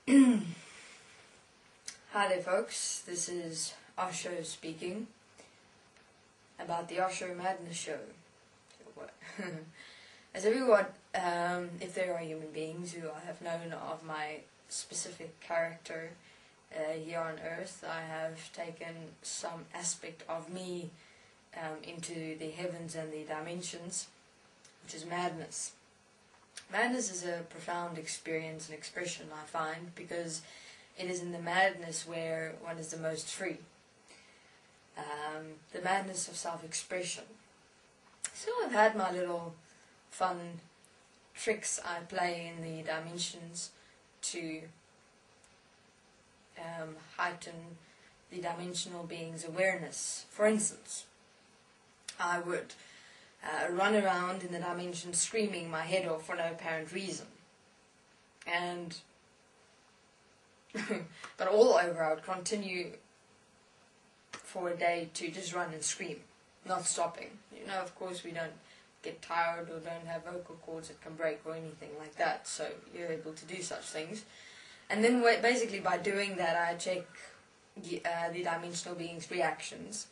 Hi there folks, this is Osho speaking about the Osho Madness Show. As everyone, if there are human beings who I have known of my specific character here on earth, I have taken some aspect of me into the heavens and the dimensions, which is madness. Madness is a profound experience and expression, I find, because it is in the madness where one is the most free. The madness of self-expression. So I've had my little fun tricks I play in the dimensions to heighten the dimensional being's awareness. For instance, I would run around in the dimension screaming my head off for no apparent reason. And but all over I would continue for a day to just run and scream, not stopping. You know, of course we don't get tired or don't have vocal cords that can break or anything like that, so you're able to do such things. And then basically by doing that I check the dimensional being's reactions,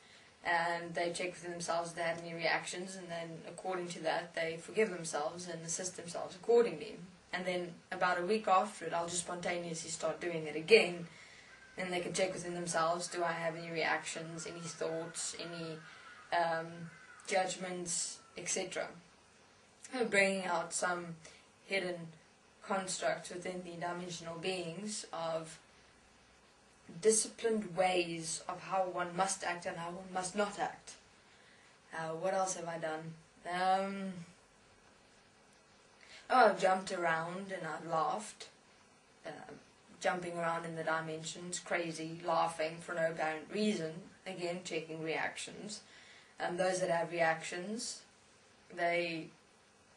and they check for themselves if they have any reactions, and then according to that they forgive themselves and assist themselves accordingly. And then about a week after it I'll just spontaneously start doing it again, and they can check within themselves, do I have any reactions, any thoughts, any judgments, etc. Bringing out some hidden constructs within the dimensional beings of disciplined ways of how one must act and how one must not act. What else have I done? I've jumped around and I've laughed. Jumping around in the dimensions, crazy, laughing for no apparent reason. Again, checking reactions. And those that have reactions, they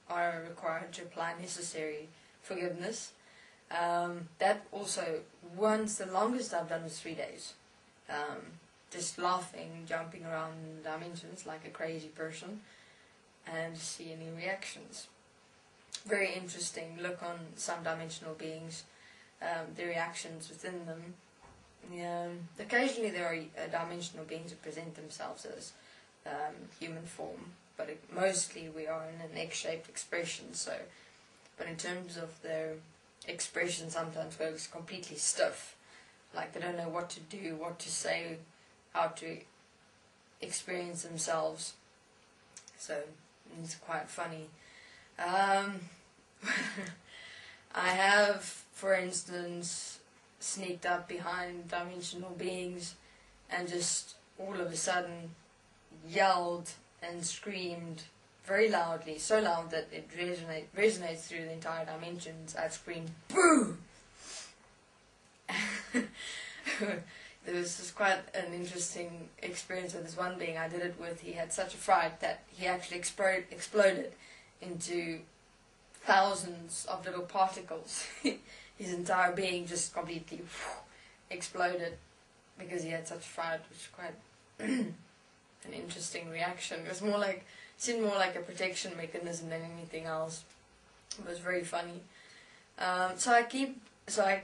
are required to apply necessary forgiveness. That also, the longest I've done was 3 days. Just laughing, jumping around in dimensions like a crazy person, and see any reactions. Very interesting look on some dimensional beings, the reactions within them. Occasionally there are dimensional beings who present themselves as human form, but mostly we are in an X-shaped expression. So, but in terms of their expression, sometimes goes completely stiff, like they don't know what to do, what to say, how to experience themselves. So it's quite funny. I have, for instance, sneaked up behind dimensional beings and just all of a sudden yelled and screamed very loudly, so loud that it resonates through the entire dimensions. I've screamed, "Boo!" There was quite an interesting experience with this one being I did it with. He had such a fright that he actually exploded into thousands of little particles. His entire being just completely exploded because he had such fright, which was quite an interesting reaction. It was seemed more like a protection mechanism than anything else. It was very funny. So I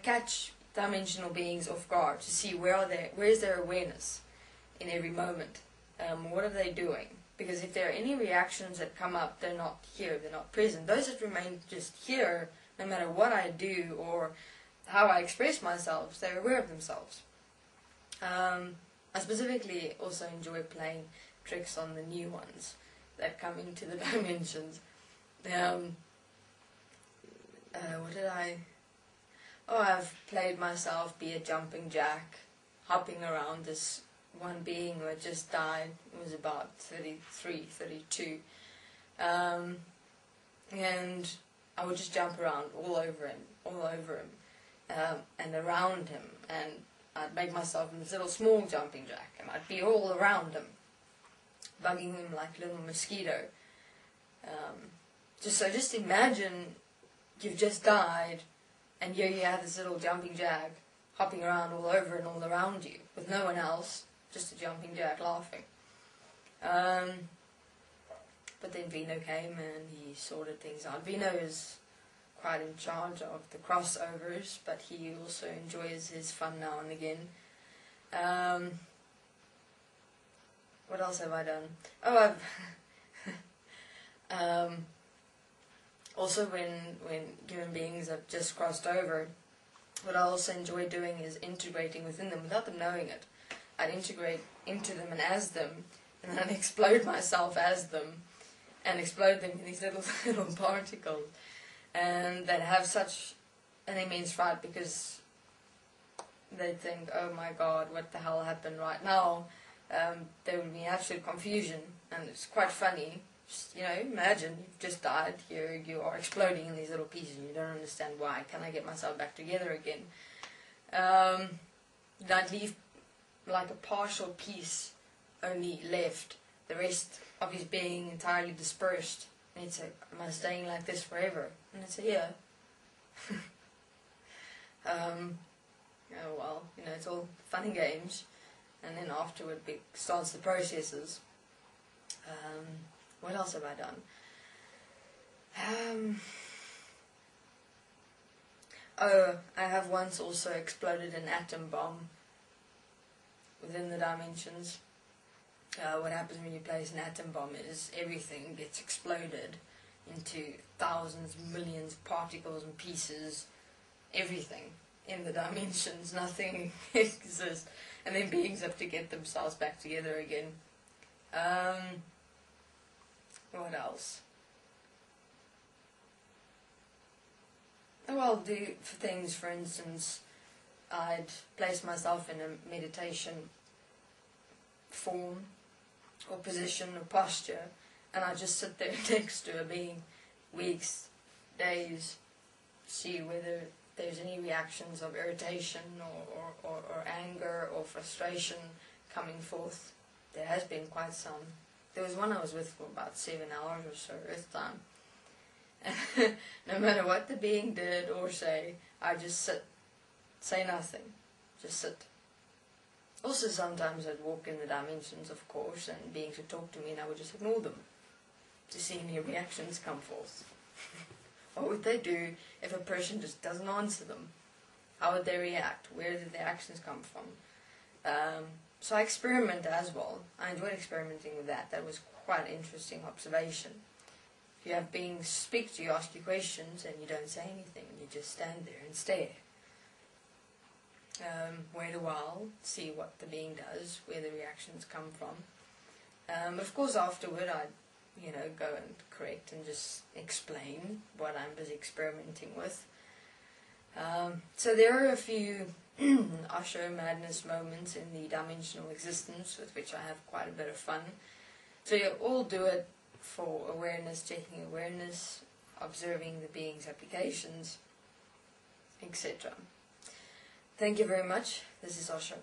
catch dimensional beings off guard to see where is their awareness in every moment. What are they doing? Because if there are any reactions that come up, they're not here, they're not present. Those that remain just here, no matter what I do or how I express myself, they're aware of themselves. I specifically also enjoy playing tricks on the new ones that come into the dimensions. I've played myself be a jumping jack, hopping around this one being who had just died. It was about 33, 32. And I would just jump around all over him, and around him, and I'd make myself in this little small jumping jack, and I'd be all around him, bugging him like a little mosquito. Just imagine you've just died, and here you have this little jumping jack hopping around all over and all around you, with no one else, just a jumping jack laughing. But then Vino came and he sorted things out. Vino is quite in charge of the crossovers, but he also enjoys his fun now and again. What else have I done? Oh, I've also when human beings have just crossed over, what I also enjoy doing is integrating within them without them knowing it. I'd integrate into them and as them, and then explode myself as them, and explode them in these little particles, and they'd have such an immense fright because they'd think, oh my God, what the hell happened right now? There would be absolute confusion, and it's quite funny. Just, imagine you've just died, you are exploding in these little pieces, and you don't understand why. Can I get myself back together again? I'd leave like a partial piece only left, the rest of his being entirely dispersed. And he'd say, am I staying like this forever? And I'd say, yeah. Oh well, it's all fun and games. And then afterward starts the processes. What else have I done? I have once also exploded an atom bomb within the dimensions. What happens when you place an atom bomb is everything gets exploded into thousands, millions of particles and pieces. Everything in the dimensions, nothing exists, and then beings have to get themselves back together again. What else? Oh, I'll do things, for instance, I'd place myself in a meditation form or position or posture, and I'd just sit there next to a being, weeks, days, see whether there's any reactions of irritation or anger or frustration coming forth. There has been quite some. There was one I was with for about 7 hours or so, Earth time. No matter what the being did or say, I just sit, say nothing, just sit. Also sometimes I'd walk in the dimensions, of course, and beings would talk to me and I would just ignore them to see any reactions come forth. What would they do if a person just doesn't answer them? How would they react? Where did their actions come from? So I experiment as well. I enjoyed experimenting with that. That was quite an interesting observation. If you have beings speak to you, ask you questions, and you don't say anything, you just stand there and stare. Wait a while, see what the being does, where the reactions come from. Of course, afterward, I'd go and correct and just explain what I'm busy experimenting with. So there are a few Osho madness moments in the dimensional existence with which I have quite a bit of fun. So you all do it for awareness, checking awareness, observing the being's applications, etc. Thank you very much. This is Osho.